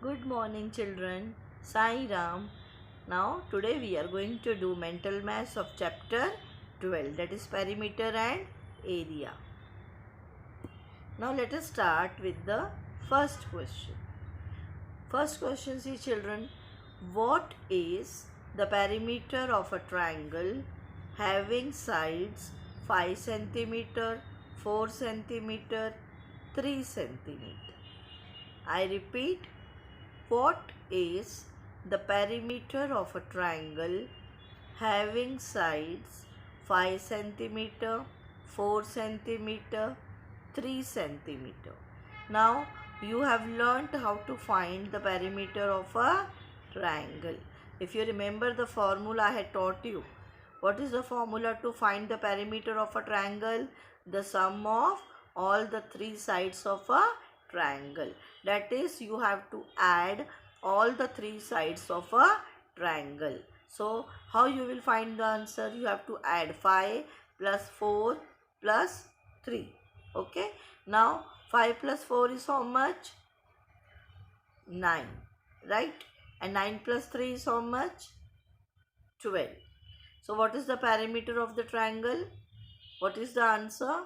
Good morning, children. Sai Ram. Now, today we are going to do mental maths of chapter 12, that is perimeter and area. Now, let us start with the first question. First question, see children, what is the perimeter of a triangle having sides 5 centimeter, 4 centimeter, 3 centimeter? I repeat, what is the perimeter of a triangle having sides 5 centimeter, 4 centimeter, 3 centimeter? Now you have learnt how to find the perimeter of a triangle. If you remember the formula I had taught you, what is the formula to find the perimeter of a triangle? The sum of all the three sides of a triangle. That is, you have to add all the three sides of a triangle. So, how you will find the answer? You have to add 5 plus 4 plus 3. Okay. Now, 5 plus 4 is how much? 9. Right? And 9 plus 3 is how much? 12. So, what is the perimeter of the triangle? What is the answer?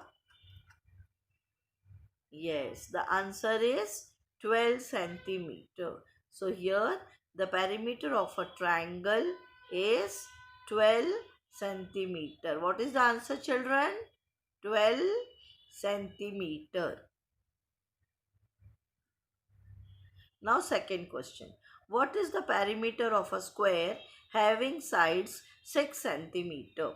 Yes, the answer is 12 centimeter. So, here the perimeter of a triangle is 12 centimeter. What is the answer, children? 12 centimeter. Now, second question. What is the perimeter of a square having sides 6 centimeter?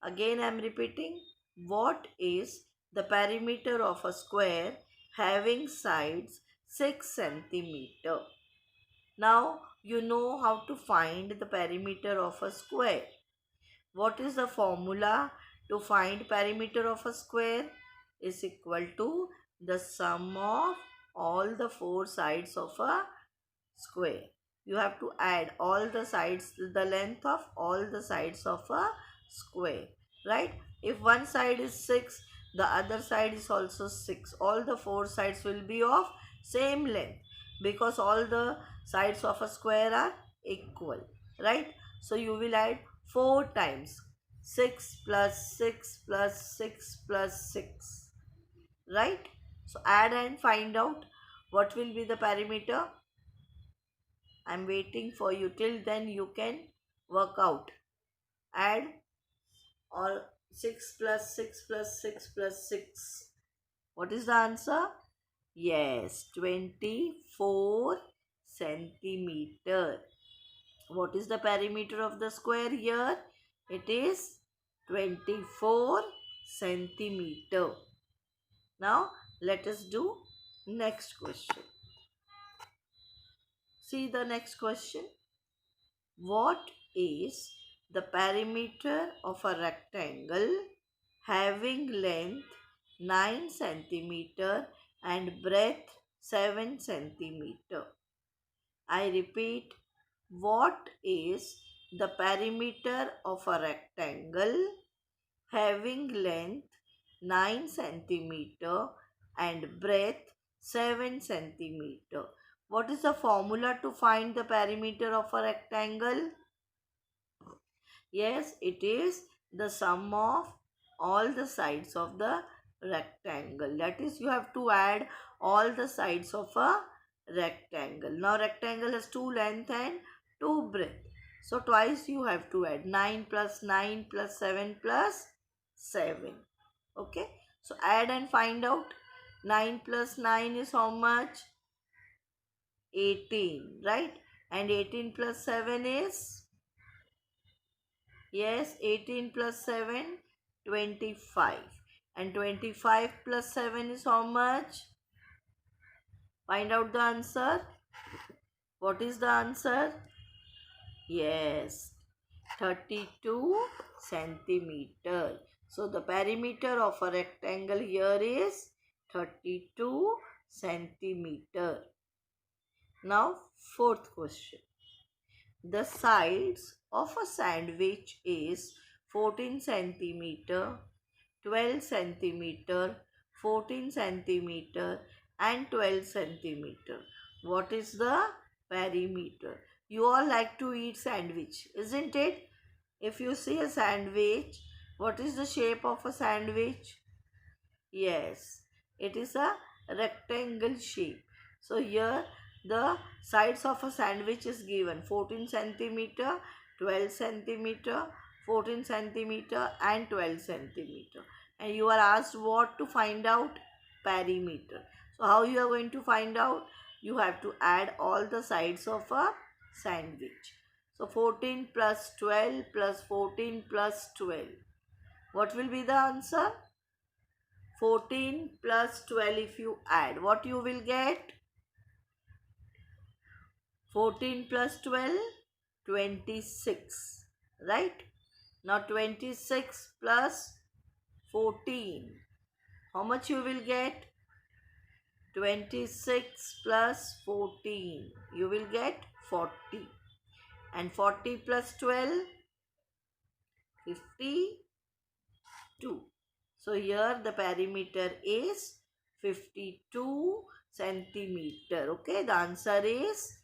Again, I am repeating. What is the perimeter of a square having sides 6 centimeter? Now, you know how to find the perimeter of a square. What is the formula to find perimeter of a square? Is equal to the sum of all the four sides of a square. You have to add all the sides, the length of all the sides of a square, right? If one side is 6, the other side is also 6. All the four sides will be of same length because all the sides of a square are equal, right? So you will add 4 times 6 plus 6 plus 6 plus 6, right? So add and find out what will be the perimeter. I'm waiting for you. Till then you can work out. Add or 6 plus 6 plus 6 plus 6. What is the answer? Yes, 24 centimeter. What is the perimeter of the square here? It is 24 centimeter. Now let us do next question. See the next question. What is the perimeter of a rectangle having length 9 centimeter and breadth 7 centimeter? I repeat, what is the perimeter of a rectangle having length 9 centimeter and breadth 7 centimeter? What is the formula to find the perimeter of a rectangle? Yes, it is the sum of all the sides of the rectangle. That is, you have to add all the sides of a rectangle. Now, rectangle has 2 length and 2 breadth. So, twice you have to add 9 plus 9 plus 7 plus 7. Okay. So, add and find out. 9 plus 9 is how much? 18, right? And 18 plus 7 is? Yes, 18 plus 7, 25. And 25 plus 7 is how much? Find out the answer. What is the answer? Yes, 32 centimeter. So, the perimeter of a rectangle here is 32 centimeter. Now, fourth question. The sides of a sandwich is 14 centimeter, 12 centimeter, 14 centimeter and 12 centimeter. What is the perimeter? You all like to eat sandwich, isn't it? If you see a sandwich, what is the shape of a sandwich? Yes, it is a rectangle shape. So here the sides of a sandwich is given 14 centimeter, 12 centimeter, 14 centimeter and 12 centimeter. And you are asked what to find out? Perimeter. So how you are going to find out? You have to add all the sides of a sandwich. So 14 plus 12 plus 14 plus 12. What will be the answer? 14 plus 12 if you add. What you will get? 14 plus 12, 26. Right? Now 26 plus 14. How much you will get? 26 plus 14. You will get 40. And 40 plus 12, 52. So here the perimeter is 52 centimeter. Okay, the answer is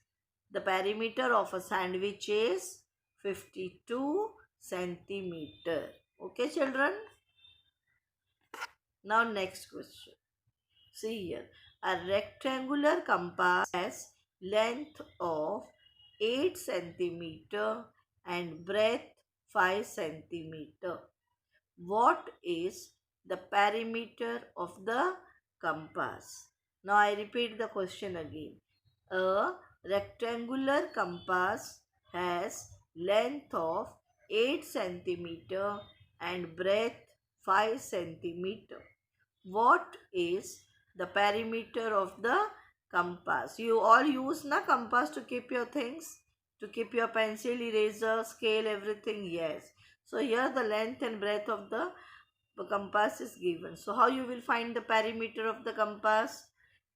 the perimeter of a sandwich is 52 centimeter. Okay, children. Now next question. See here. A rectangular compass has length of 8 centimeter and breadth 5 centimeter. What is the perimeter of the compass? Now I repeat the question again. A rectangular compass has length of 8 centimeter and breadth 5 centimeter. What is the perimeter of the compass? You all use na compass to keep your things, to keep your pencil, eraser, scale, everything. Yes. So here the length and breadth of the compass is given. So how you will find the perimeter of the compass?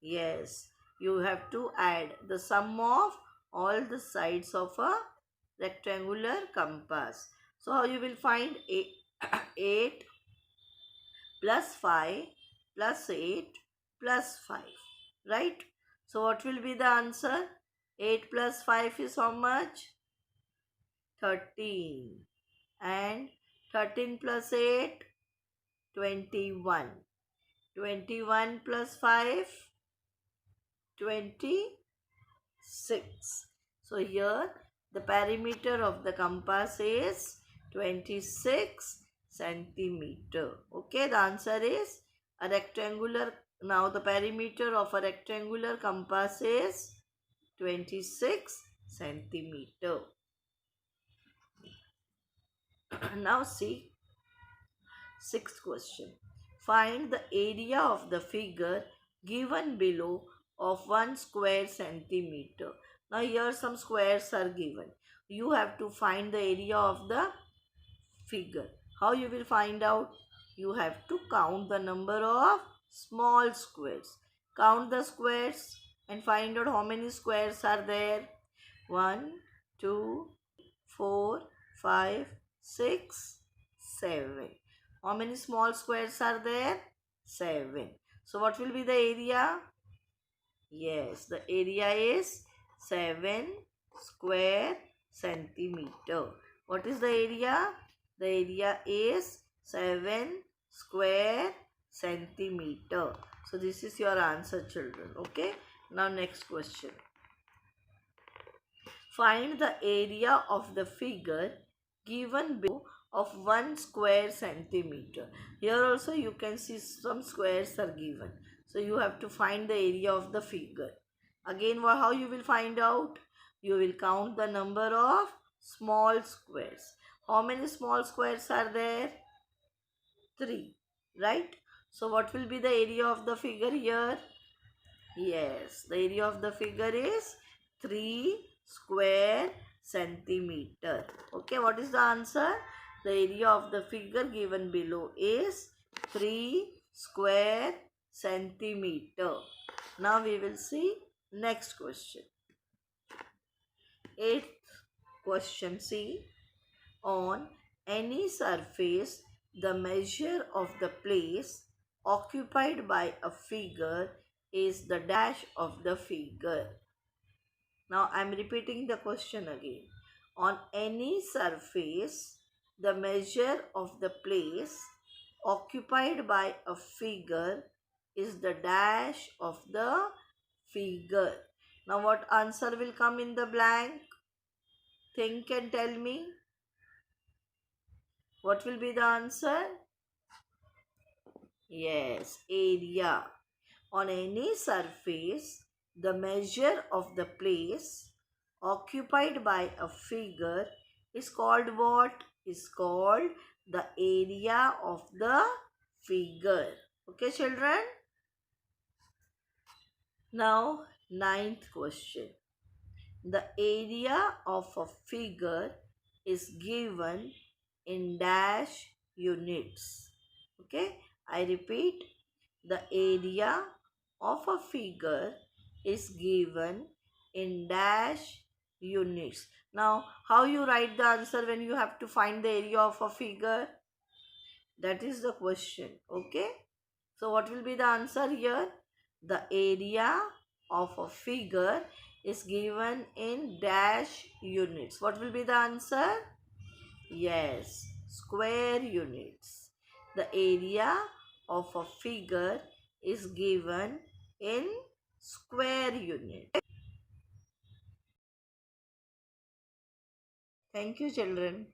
Yes, you have to add the sum of all the sides of a rectangular compass. So how you will find 8 plus 5 plus 8 plus 5, right? So what will be the answer? 8 plus 5 is how much? 13. And 13 plus 8, 21. 21 plus 5, 26. So here the perimeter of the compass is 26 centimeter. Okay, the answer is a rectangular. Now the perimeter of a rectangular compass is 26 centimeter. Now see, sixth question. Find the area of the figure given below of 1 square centimeter. Now here some squares are given. You have to find the area of the figure. How you will find out? You have to count the number of small squares. Count the squares and find out how many squares are there. 1, 2, 4, 5, 6, 7. How many small squares are there? 7. So what will be the area? Yes, the area is 7 square centimeter. What is the area? The area is 7 square centimeter. So this is your answer, children. Okay. Now next question. Find the area of the figure given below of 1 square centimeter. Here also you can see some squares are given. So you have to find the area of the figure. Again, how you will find out? You will count the number of small squares. How many small squares are there? 3. Right? So what will be the area of the figure here? Yes, the area of the figure is 3 square centimeter. Okay, what is the answer? The area of the figure given below is 3 square centimeter. Now we will see next question. Eighth question, see. On any surface, the measure of the place occupied by a figure is the dash of the figure. Now I am repeating the question again. On any surface, the measure of the place occupied by a figure is the dash of the figure. Now what answer will come in the blank? Think and tell me. What will be the answer? Yes, area. On any surface, the measure of the place occupied by a figure is called what? Is called the area of the figure. Okay, children? Now, ninth question. The area of a figure is given in dash units. Okay, I repeat, the area of a figure is given in dash units. Now, how you write the answer when you have to find the area of a figure? That is the question. Okay. So, what will be the answer here? The area of a figure is given in dash units. What will be the answer? Yes, square units. The area of a figure is given in square units. Thank you, children.